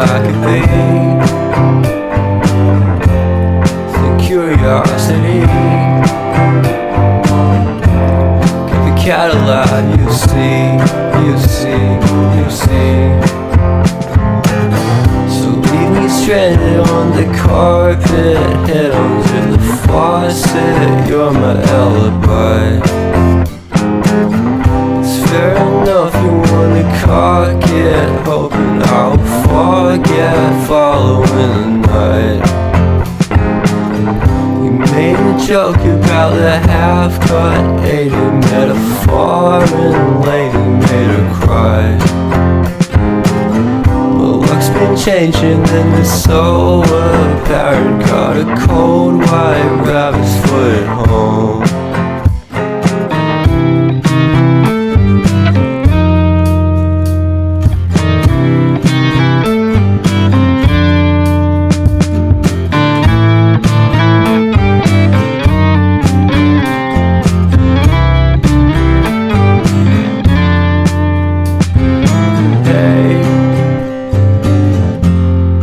like a bee. The curiosity, give a cat a light, you see, you see, you see. So leave me stranded on the carpet, head under the faucet, you're my alibi. It's fair enough you wanna cock it, hoping I'll forget following the night. You made a joke about the half-cut, ate a metaphor and later made her cry. Luck's been changing and it's so apparent. Got a cold white rabbit's foot at home.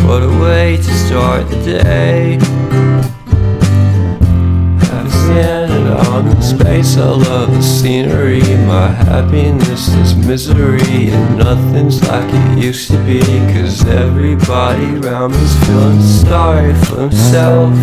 What a way to start the day. Have a standing out in space. I love the scenery. My happiness is misery, and nothing's like it used to be. Cause everybody around me's feeling sorry for himself.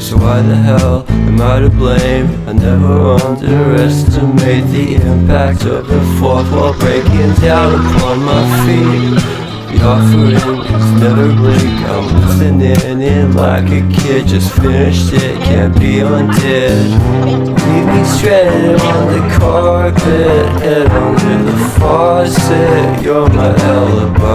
So why the hell am I to blame? I never underestimate the impact of the fourth wall breaking down upon my feet. The offering is never bleak. I'm listening in like a kid. Just finished it, can't be undid. Leave me stranded on the carpet, head under the faucet. You're my alibi.